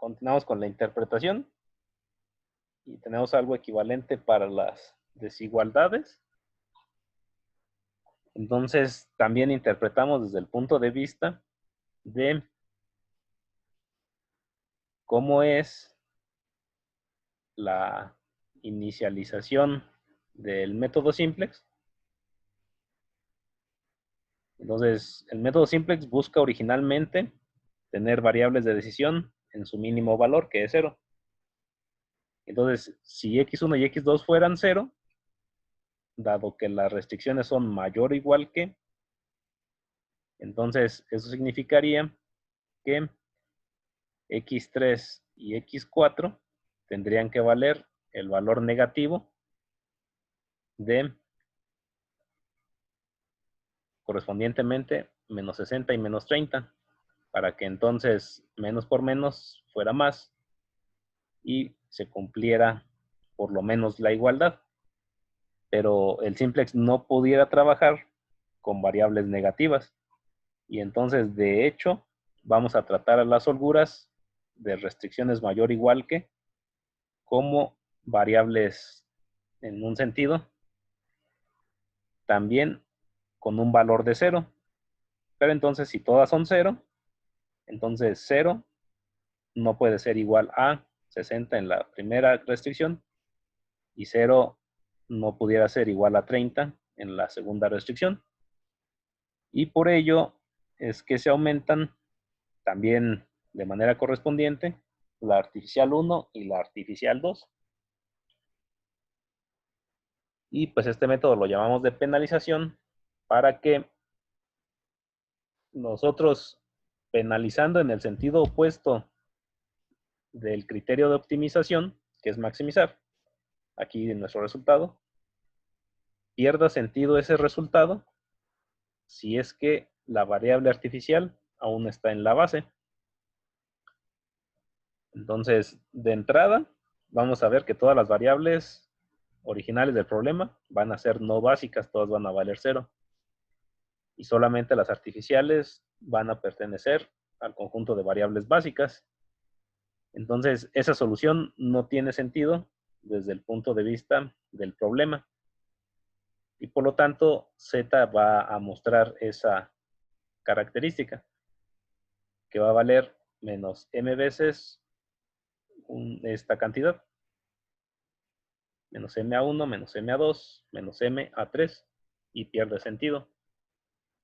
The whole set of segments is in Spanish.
continuamos con la interpretación y tenemos algo equivalente para las desigualdades. Entonces, también interpretamos desde el punto de vista de cómo es la inicialización del método simplex. Entonces, el método simplex busca originalmente tener variables de decisión en su mínimo valor, que es 0. Entonces, si x1 y x2 fueran 0, dado que las restricciones son mayor o igual que, entonces eso significaría que x3 y x4 tendrían que valer el valor negativo de correspondientemente menos 60 y menos 30, para que entonces menos por menos fuera más y se cumpliera por lo menos la igualdad. Pero el simplex no pudiera trabajar con variables negativas. Y entonces, de hecho, vamos a tratar a las holguras de restricciones mayor o igual que como variables en un sentido, también con un valor de 0. Pero entonces, si todas son 0, entonces 0 no puede ser igual a 60 en la primera restricción y 0 no pudiera ser igual a 30 en la segunda restricción. Y por ello es que se aumentan también de manera correspondiente la artificial 1 y la artificial 2. Y pues este método lo llamamos de penalización para que nosotros, penalizando en el sentido opuesto del criterio de optimización, que es maximizar, aquí en nuestro resultado, pierda sentido ese resultado si es que la variable artificial aún está en la base. Entonces, de entrada, vamos a ver que todas las variables originales del problema van a ser no básicas, todas van a valer 0. Y solamente las artificiales van a pertenecer al conjunto de variables básicas. Entonces, esa solución no tiene sentido desde el punto de vista del problema. Y por lo tanto, Z va a mostrar esa característica, que va a valer menos m veces esta cantidad. Menos MA1, menos MA2, menos MA3, y pierde sentido.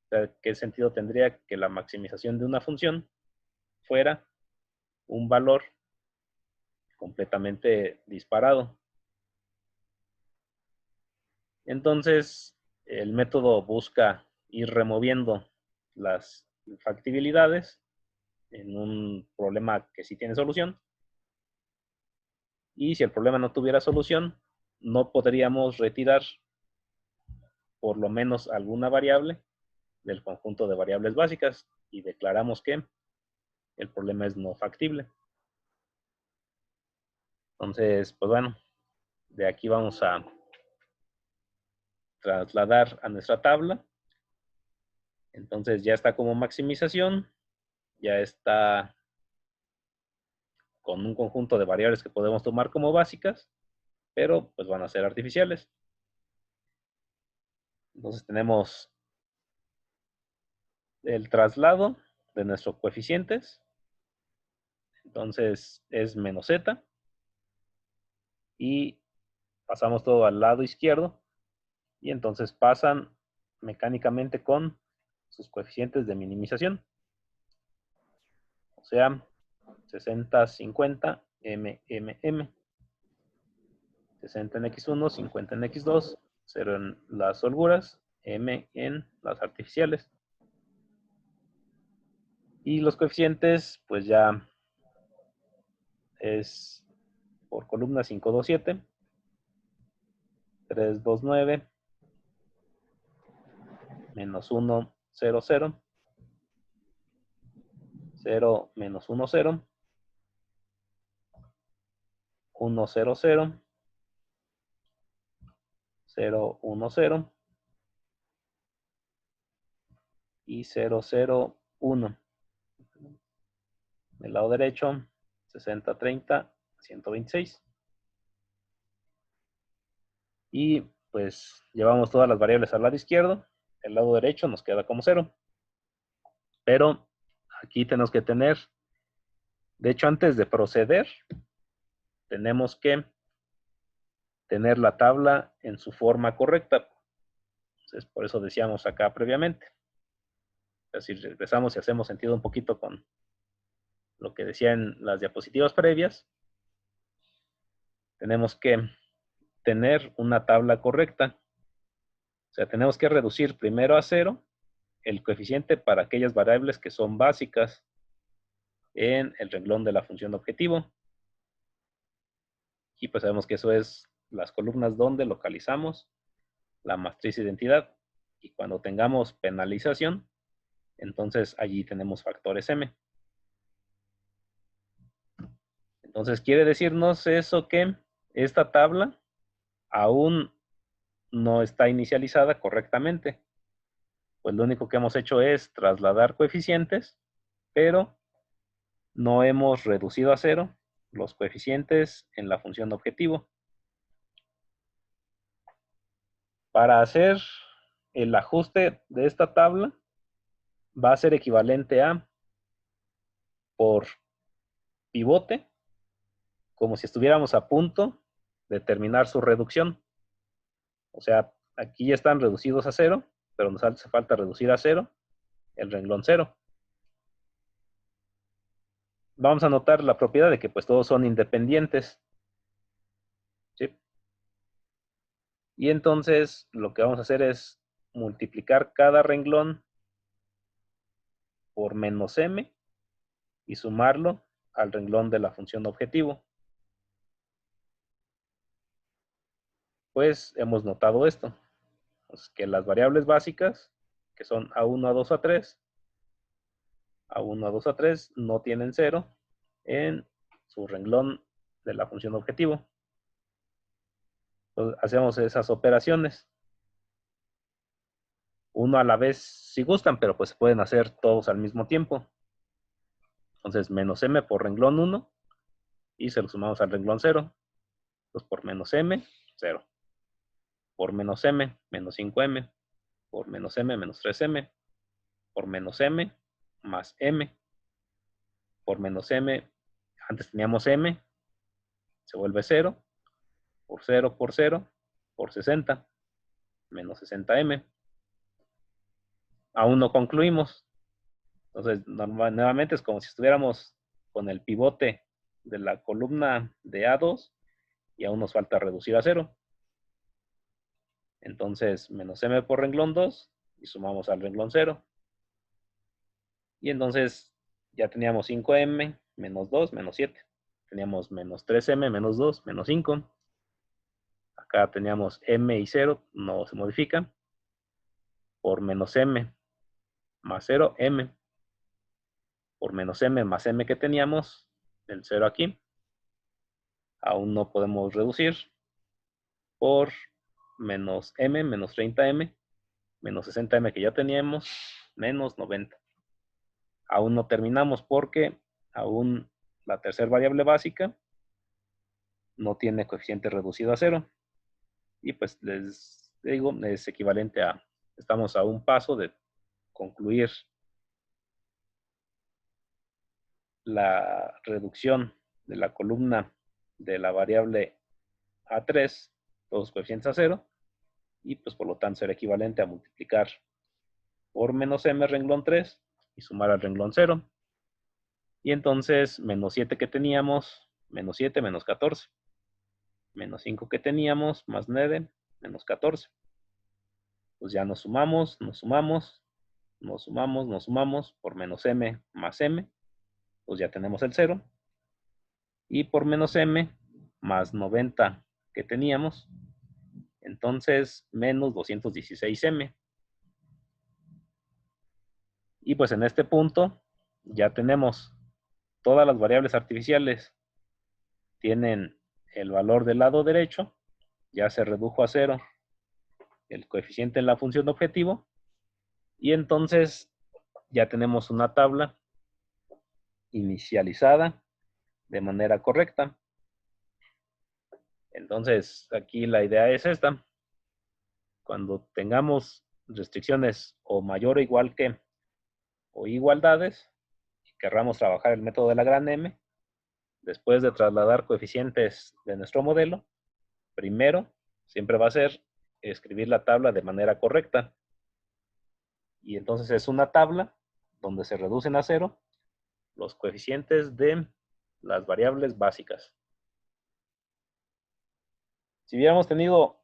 O sea, ¿qué sentido tendría que la maximización de una función fuera un valor completamente disparado? Entonces, el método busca ir removiendo las infactibilidades en un problema que sí tiene solución. Y si el problema no tuviera solución, no podríamos retirar por lo menos alguna variable del conjunto de variables básicas y declaramos que el problema es no factible. Entonces, pues bueno, de aquí vamos a trasladar a nuestra tabla. Entonces ya está como maximización, ya está con un conjunto de variables que podemos tomar como básicas, pero pues van a ser artificiales. Entonces tenemos el traslado de nuestros coeficientes. Entonces es menos z. Y pasamos todo al lado izquierdo. Y entonces pasan mecánicamente con sus coeficientes de minimización. O sea, 60, 50, m, m, m. 60 en x1, 50 en x2, 0 en las holguras, m en las artificiales. Y los coeficientes, pues ya es por columna 5, 2, 7, 3, 2, 9, menos 1, 0, 0, 0, menos 1, 0, 1, 0, 0, 0, 1, 0 y 0, 0, 1. Del lado derecho, 60, 30, 126. Y pues llevamos todas las variables al lado izquierdo. El lado derecho nos queda como 0. Pero aquí tenemos que tener, de hecho, antes de proceder, tenemos que tener la tabla en su forma correcta. Entonces, por eso decíamos acá previamente. Si regresamos y hacemos sentido un poquito con lo que decía en las diapositivas previas, tenemos que tener una tabla correcta. O sea, tenemos que reducir primero a 0 el coeficiente para aquellas variables que son básicas en el renglón de la función de objetivo. Y pues sabemos que eso es las columnas donde localizamos la matriz de identidad. Y cuando tengamos penalización, entonces allí tenemos factores M. Entonces quiere decirnos eso que esta tabla aún no está inicializada correctamente. Pues lo único que hemos hecho es trasladar coeficientes, pero no hemos reducido a 0 los coeficientes en la función de objetivo. Para hacer el ajuste de esta tabla, va a ser equivalente a por pivote, como si estuviéramos a punto de terminar su reducción. O sea, aquí ya están reducidos a 0, pero nos hace falta reducir a 0 el renglón 0. Vamos a notar la propiedad de que pues todos son independientes. ¿Sí? Y entonces lo que vamos a hacer es multiplicar cada renglón por menos m y sumarlo al renglón de la función de objetivo. Pues hemos notado esto, pues que las variables básicas, que son A1, A2, A3, A1, A2, A3 no tienen 0 en su renglón de la función de objetivo. Entonces hacemos esas operaciones. Uno a la vez si gustan, pero pues se pueden hacer todos al mismo tiempo. Entonces menos m por renglón 1 y se lo sumamos al renglón 0. Entonces por menos m, 0. Por menos m, menos 5m. Por menos m, menos 3m. Por menos m, más m. Por menos m, antes teníamos m, se vuelve 0. Por 0, por 60. Menos 60m. Aún no concluimos. Entonces, nuevamente es como si estuviéramos con el pivote de la columna de A2 y aún nos falta reducir a 0. Entonces, menos m por renglón 2 y sumamos al renglón 0. Y entonces ya teníamos 5m menos 2 menos 7. Teníamos menos 3m menos 2 menos 5. Acá teníamos m y 0, no se modifica. Por menos m más 0, m. Por menos m más m que teníamos, el 0 aquí. Aún no podemos reducir. Por menos m, menos 30m, menos 60m que ya teníamos, menos 90. Aún no terminamos porque aún la tercera variable básica no tiene coeficiente reducido a 0. Y pues les digo, es equivalente a, estamos a un paso de concluir la reducción de la columna de la variable A3, todos los coeficientes a 0, y pues por lo tanto será equivalente a multiplicar por menos m renglón 3 y sumar al renglón 0. Y entonces menos 7 que teníamos, menos 7 menos 14. Menos 5 que teníamos, más 9, menos 14. Pues ya nos sumamos, nos sumamos, nos sumamos, nos sumamos por menos m más m. Pues ya tenemos el 0. Y por menos m más 90 que teníamos, entonces menos 216m. Y pues en este punto ya tenemos todas las variables artificiales tienen el valor del lado derecho, ya se redujo a 0 el coeficiente en la función de objetivo, y entonces ya tenemos una tabla inicializada de manera correcta. Entonces, aquí la idea es esta. Cuando tengamos restricciones o mayor o igual que, o igualdades, y querramos trabajar el método de la gran M, después de trasladar coeficientes de nuestro modelo, primero siempre va a ser escribir la tabla de manera correcta. Y entonces es una tabla donde se reducen a cero los coeficientes de las variables básicas. Si hubiéramos tenido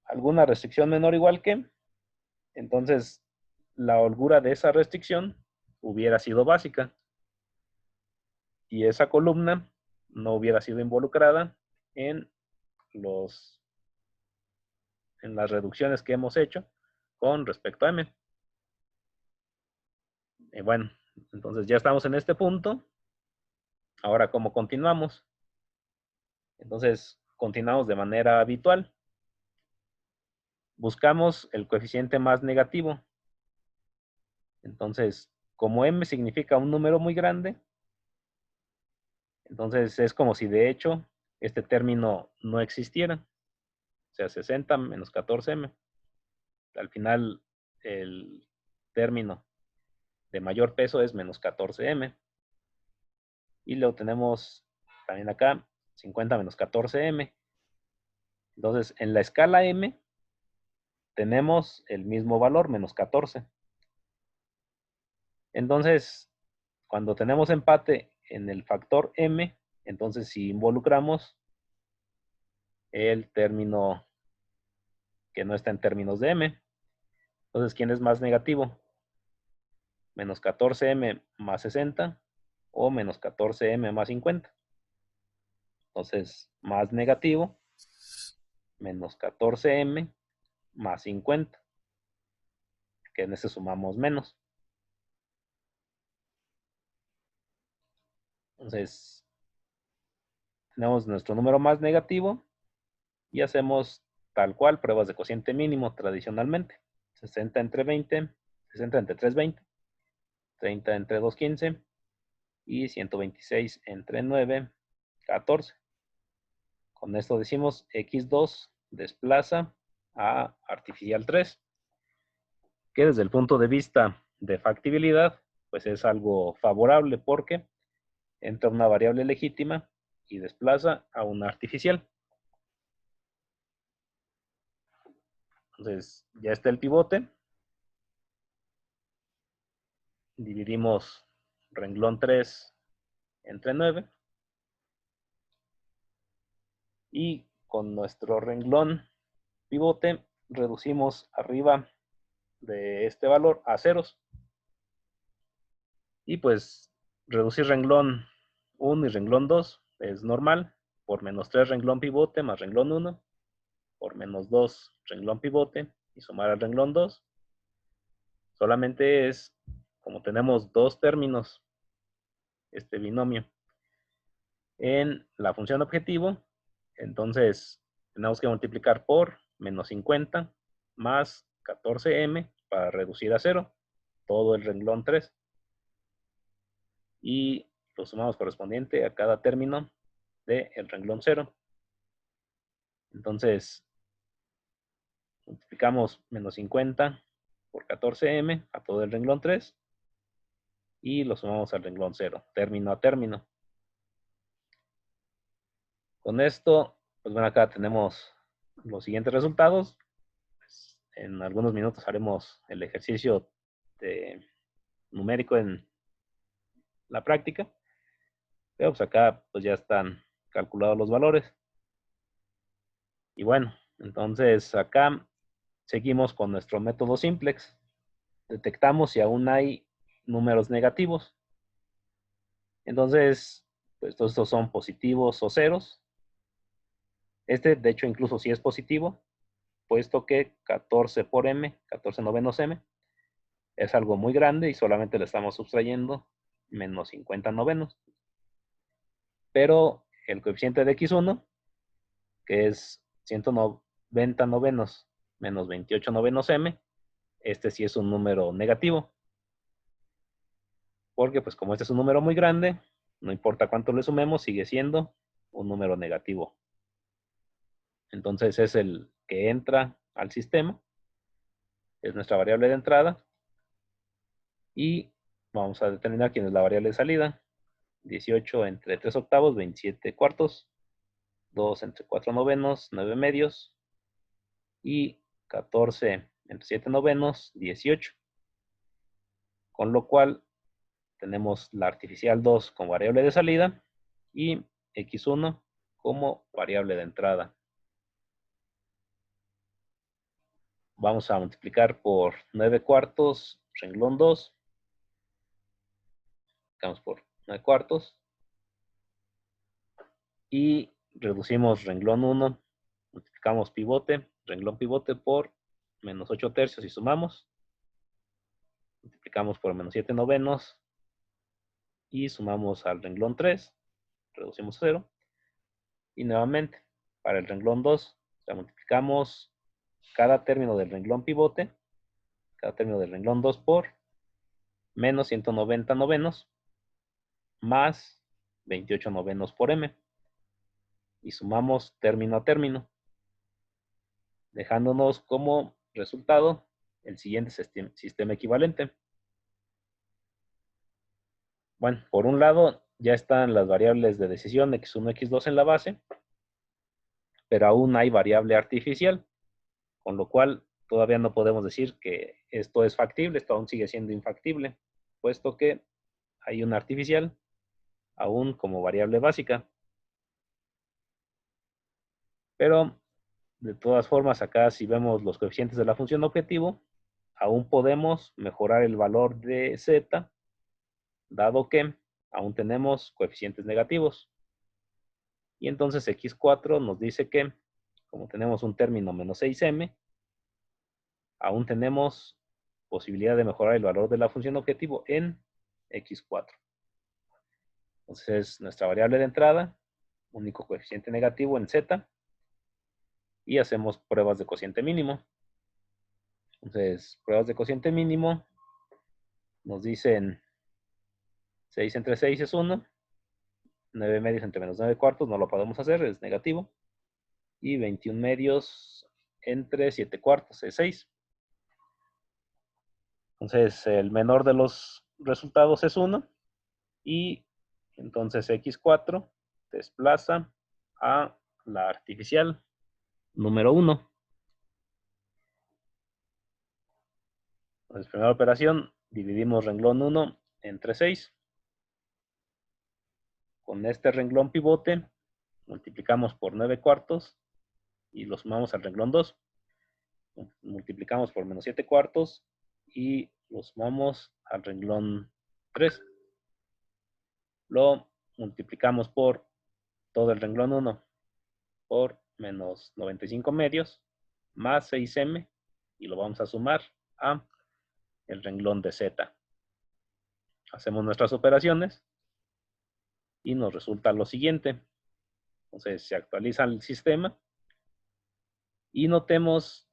alguna restricción menor o igual que, entonces la holgura de esa restricción hubiera sido básica. Y esa columna no hubiera sido involucrada en las reducciones que hemos hecho con respecto a M. Bueno, entonces ya estamos en este punto. Ahora, ¿cómo continuamos? Entonces, continuamos de manera habitual. Buscamos el coeficiente más negativo. Entonces, como M significa un número muy grande, entonces es como si de hecho este término no existiera. O sea, 60 menos 14M. Al final, el término de mayor peso es menos 14M. Y luego tenemos también acá 50 menos 14M. Entonces, en la escala M tenemos el mismo valor, menos 14. Entonces, cuando tenemos empate en el factor M, entonces si involucramos el término que no está en términos de M. Entonces, ¿quién es más negativo? Menos 14M más 60 o menos 14M más 50. Entonces, más negativo, menos 14M más 50, que en ese sumamos menos. Entonces, tenemos nuestro número más negativo y hacemos tal cual pruebas de cociente mínimo tradicionalmente. 60 entre 20, 60 entre 3, 20, 30 entre 2, 15 y 126 entre 9, 14. Con esto decimos x2 desplaza a artificial 3, que desde el punto de vista de factibilidad, pues es algo favorable porque entra una variable legítima y desplaza a una artificial. Entonces, ya está el pivote. Dividimos renglón 3 entre 9. Y con nuestro renglón pivote reducimos arriba de este valor a ceros. Y pues reducir renglón 1 y renglón 2 es normal. Por menos 3 renglón pivote más renglón 1. Por menos 2 renglón pivote y sumar al renglón 2. Solamente es, como tenemos dos términos, este binomio, en la función objetivo, entonces tenemos que multiplicar por menos 50 más 14M para reducir a 0 todo el renglón 3. Y lo sumamos correspondiente a cada término del renglón 0. Entonces, multiplicamos menos 50 por 14M a todo el renglón 3 y lo sumamos al renglón 0, término a término. Con esto, pues bueno, acá tenemos los siguientes resultados. Pues, en algunos minutos haremos el ejercicio numérico en la práctica. Pero pues acá pues ya están calculados los valores. Y bueno, entonces acá seguimos con nuestro método simplex. Detectamos si aún hay números negativos. Entonces, pues todos estos son positivos o ceros. Este, de hecho, incluso sí es positivo, puesto que 14 por m, 14 novenos m, es algo muy grande y solamente le estamos sustrayendo menos 50 novenos. Pero el coeficiente de x1, que es 190 novenos menos 28 novenos m, este sí es un número negativo. Porque pues como este es un número muy grande, no importa cuánto le sumemos, sigue siendo un número negativo. Entonces es el que entra al sistema, es nuestra variable de entrada, y vamos a determinar quién es la variable de salida. 18 entre 3 octavos, 27 cuartos, 2 entre 4 novenos, 9 medios, y 14 entre 7 novenos, 18. Con lo cual tenemos la artificial 2 como variable de salida y x1 como variable de entrada. Vamos a multiplicar por 9 cuartos, renglón 2. Multiplicamos por 9 cuartos. Y reducimos renglón 1. Multiplicamos pivote, renglón pivote por menos 8 tercios y sumamos. Multiplicamos por menos 7 novenos. Y sumamos al renglón 3. Reducimos 0. Y nuevamente, para el renglón 2, multiplicamos cada término del renglón pivote, cada término del renglón 2 por menos 190 novenos más 28 novenos por m. Y sumamos término a término, dejándonos como resultado el siguiente sistema equivalente. Bueno, por un lado ya están las variables de decisión x1, x2 en la base, pero aún hay variable artificial, con lo cual todavía no podemos decir que esto es factible, esto aún sigue siendo infactible, puesto que hay una artificial aún como variable básica. Pero de todas formas, acá si vemos los coeficientes de la función objetivo, aún podemos mejorar el valor de z, dado que aún tenemos coeficientes negativos. Y entonces x4 nos dice que, como tenemos un término menos 6m, aún tenemos posibilidad de mejorar el valor de la función objetivo en x4. Entonces, nuestra variable de entrada, único coeficiente negativo en z, y hacemos pruebas de cociente mínimo. Entonces, pruebas de cociente mínimo nos dicen 6 entre 6 es 1, 9 medios entre menos 9 cuartos no lo podemos hacer, es negativo, y 21 medios entre 7 cuartos es 6. Entonces, el menor de los resultados es 1, y entonces x4 desplaza a la artificial número 1. Entonces, primera operación, dividimos renglón 1 entre 6. Con este renglón pivote, multiplicamos por 9 cuartos y lo sumamos al renglón 2. Multiplicamos por menos 7 cuartos y lo sumamos al renglón 3. Lo multiplicamos por todo el renglón 1 por menos 95 medios más 6m y lo vamos a sumar a el renglón de z. Hacemos nuestras operaciones y nos resulta lo siguiente. Entonces se actualiza el sistema y notemos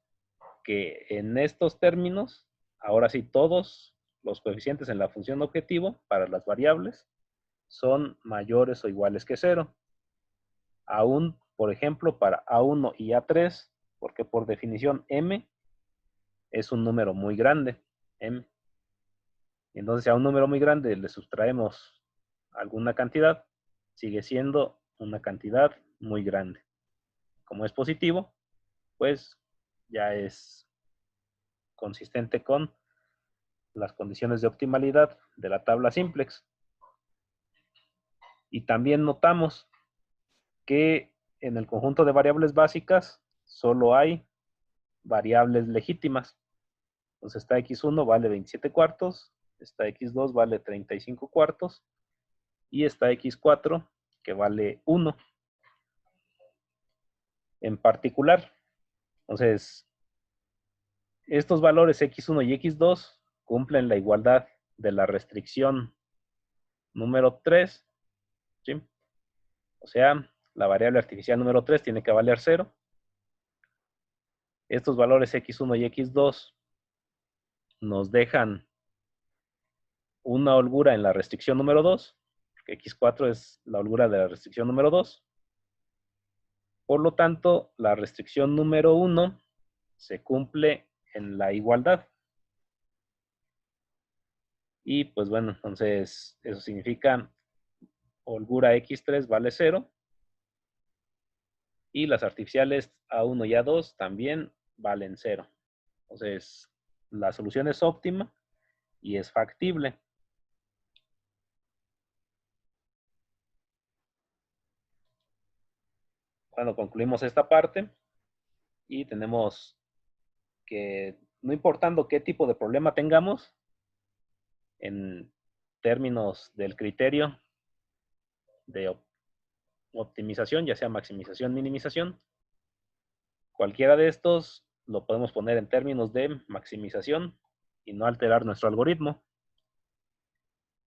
que en estos términos, ahora sí todos los coeficientes en la función objetivo para las variables son mayores o iguales que 0. Aún, por ejemplo, para A1 y A3, porque por definición M es un número muy grande, M. Entonces, si a un número muy grande le sustraemos alguna cantidad, sigue siendo una cantidad muy grande. Como es positivo, pues ya es consistente con las condiciones de optimalidad de la tabla simplex. Y también notamos que en el conjunto de variables básicas solo hay variables legítimas. Entonces esta x1 vale 27 cuartos, esta x2 vale 35 cuartos y esta x4 que vale 1. En particular, entonces, estos valores x1 y x2 cumplen la igualdad de la restricción número 3, ¿sí? O sea, la variable artificial número 3 tiene que valer 0. Estos valores x1 y x2 nos dejan una holgura en la restricción número 2, X4 es la holgura de la restricción número 2. Por lo tanto, la restricción número 1 se cumple en la igualdad. Y pues bueno, entonces eso significa holgura X3 vale 0. Y las artificiales A1 y A2 también valen 0. Entonces, la solución es óptima y es factible. Bueno, concluimos esta parte y tenemos que, no importando qué tipo de problema tengamos, en términos del criterio de optimización, ya sea maximización, minimización, cualquiera de estos lo podemos poner en términos de maximización y no alterar nuestro algoritmo.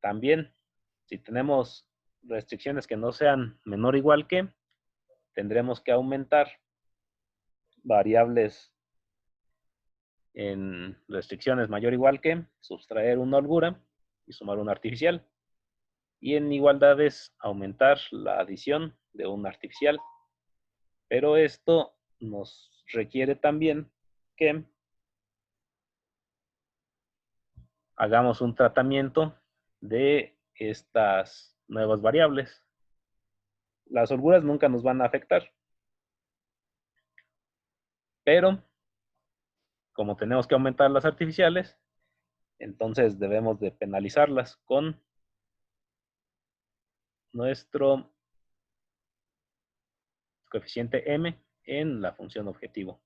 También, si tenemos restricciones que no sean menor o igual que, tendremos que aumentar variables en restricciones mayor o igual que, sustraer una holgura y sumar una artificial. Y en igualdades, aumentar la adición de una artificial. Pero esto nos requiere también que hagamos un tratamiento de estas nuevas variables. Las holguras nunca nos van a afectar, pero como tenemos que aumentar las artificiales, entonces debemos de penalizarlas con nuestro coeficiente m en la función objetivo.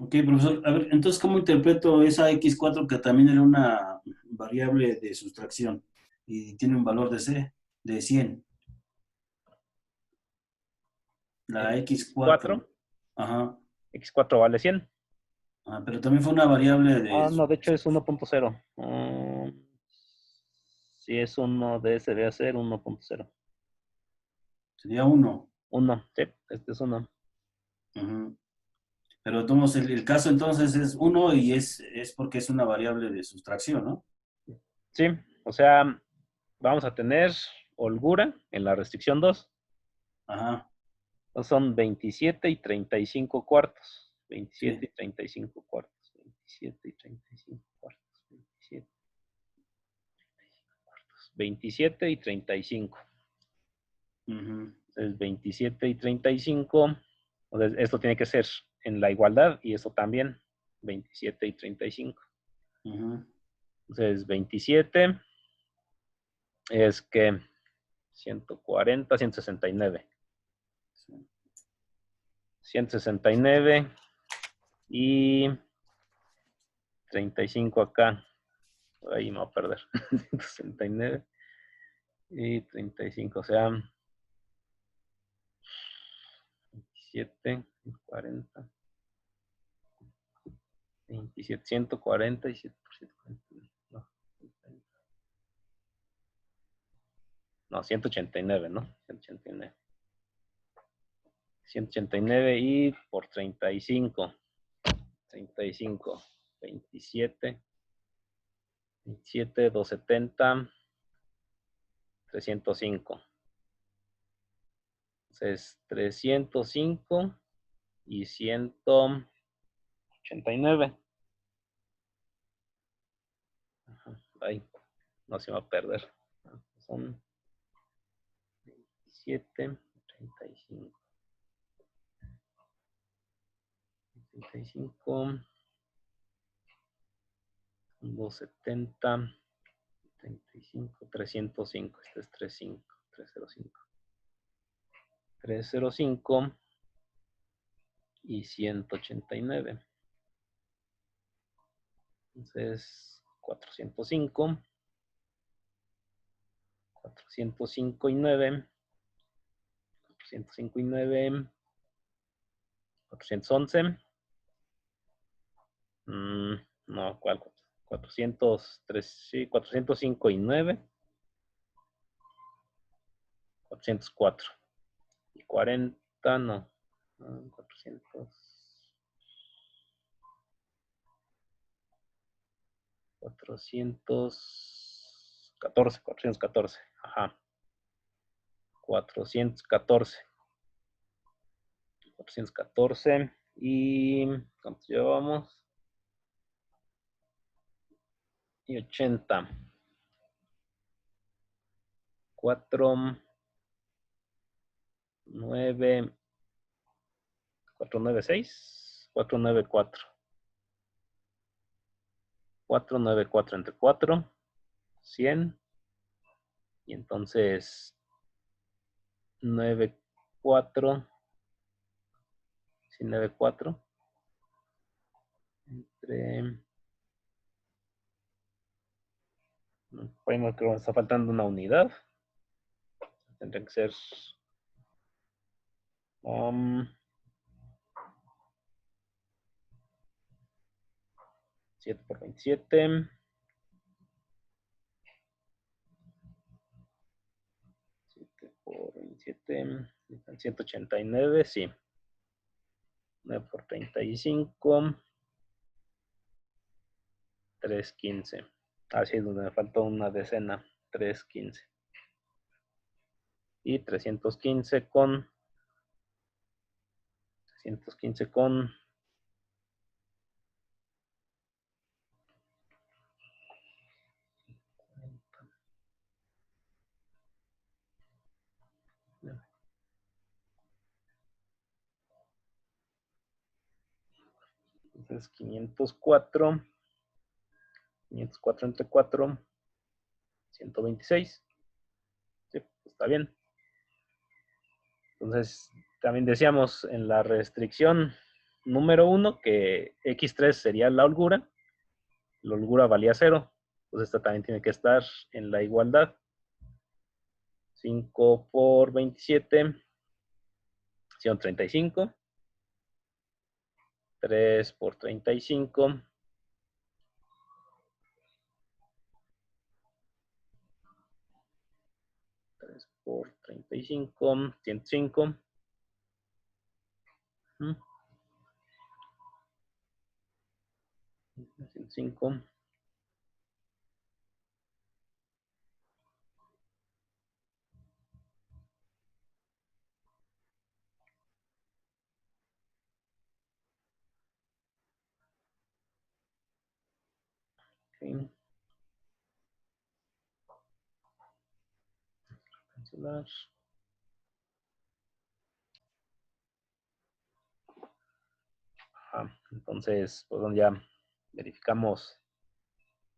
Ok, profesor. A ver, entonces, ¿cómo interpreto esa X4 que también era una variable de sustracción y tiene un valor de 100? La X4. 4, Ajá. x4 vale 100. Ah, pero también fue una variable de... No, de hecho es 1.0. Si es 1 de ese, debe ser 1.0. Sería 1. 1, sí, este es 1. Pero tomamos el caso entonces es 1 y es porque es una variable de sustracción, ¿no? Sí, o sea, vamos a tener holgura en la restricción 2. Ajá, Son 27 y 35 cuartos. 27 sí. y 35 cuartos. 27 y 35 cuartos. 27 y 35. Ujú, Entonces, 27 y 35. Entonces, esto tiene que ser en la igualdad y eso también. 27 y 35. ujú. Entonces, 27 es que 140, 169. Sí. 169 y 35 acá. Por ahí me voy a perder. 169 y 35, o sea, 27, 40, 27, 140 y 7 por 140. No, 189, ¿no? 189. 189 y por 35. 35, 27, 27, 270, 305. Entonces, 305 y 189. Ajá, ahí, no se va a perder. Son 27, 35. 35, 270, 35, 305. Este es 35, 305. 305 y 189. Entonces, 405, 405 y 9, 405 y 9, 411. No, ¿cuál? 403, sí, 405 y 9, 404. Y 40, no. 400. 414. Ajá. 414. ¿Y cuántos llevamos? Y 80. 4, 9, 496, 494. 494 entre 4, 100. Y entonces 94, sí, 94 entre... Bueno, creo que me está faltando una unidad. Tendría que ser 7 por 27. 7 por 27. 189, sí. 9 por 35. 315. Así es donde me faltó una decena. 315. Y 315 con 504. 504 entre 4. 126. Sí, está bien. Entonces, también decíamos en la restricción número 1 que X3 sería la holgura. La holgura valía 0. Entonces, esta también tiene que estar en la igualdad. 5 por 27 son 35. 3 por 35. 3 por 35. 105. 105. Okay. Cancelar. Entonces, pues ya verificamos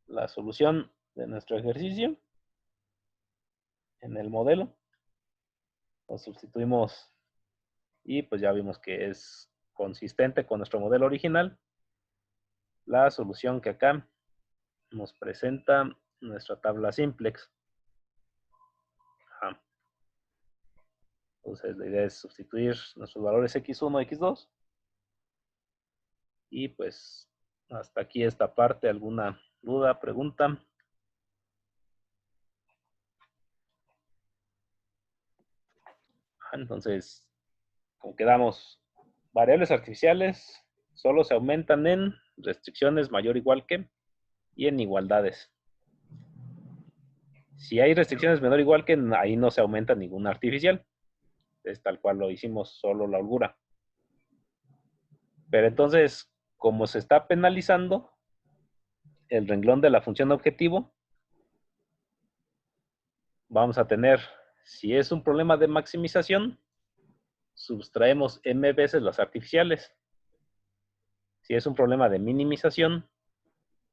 la solución de nuestro ejercicio en el modelo. Lo sustituimos y pues ya vimos que es consistente con nuestro modelo original. La solución que acá nos presenta nuestra tabla simplex. Entonces la idea es sustituir nuestros valores x1 y x2. Y pues hasta aquí esta parte. ¿Alguna duda, pregunta? Entonces, como quedamos, variables artificiales solo se aumentan en restricciones mayor o igual que y en igualdades. Si hay restricciones menor o igual que, ahí no se aumenta ninguna artificial. Es tal cual lo hicimos, solo la holgura. Pero entonces, como se está penalizando el renglón de la función objetivo, vamos a tener, si es un problema de maximización, sustraemos m veces las artificiales. Si es un problema de minimización,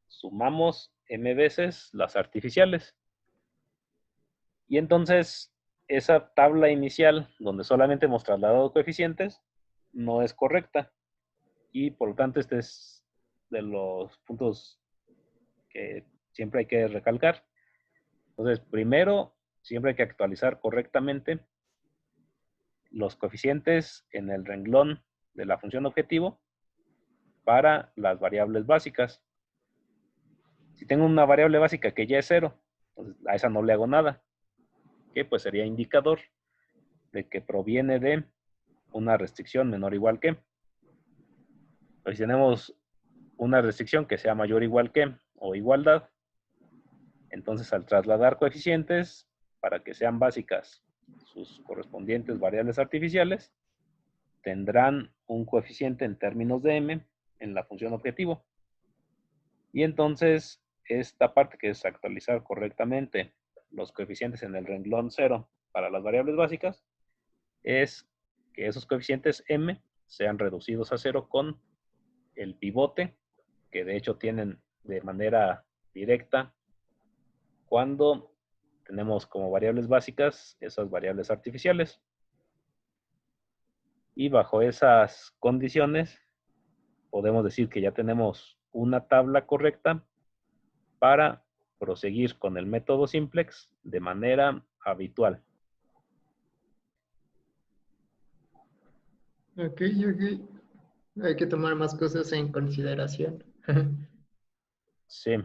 sumamos m veces las artificiales. Y entonces, esa tabla inicial, donde solamente hemos trasladado coeficientes, no es correcta. Y por lo tanto, este es de los puntos que siempre hay que recalcar. Entonces, primero, siempre hay que actualizar correctamente los coeficientes en el renglón de la función objetivo para las variables básicas. Si tengo una variable básica que ya es 0, entonces a esa no le hago nada, que pues sería indicador de que proviene de una restricción menor o igual que. Pues si tenemos una restricción que sea mayor o igual que, o igualdad. Entonces, al trasladar coeficientes para que sean básicas sus correspondientes variables artificiales, tendrán un coeficiente en términos de m en la función objetivo. Y entonces, esta parte que es actualizar correctamente los coeficientes en el renglón 0 para las variables básicas, es que esos coeficientes m sean reducidos a 0 con el pivote, que de hecho tienen de manera directa cuando tenemos como variables básicas esas variables artificiales. Y bajo esas condiciones, podemos decir que ya tenemos una tabla correcta para proseguir con el método simplex de manera habitual. Ok. Hay que tomar más cosas en consideración. Sí.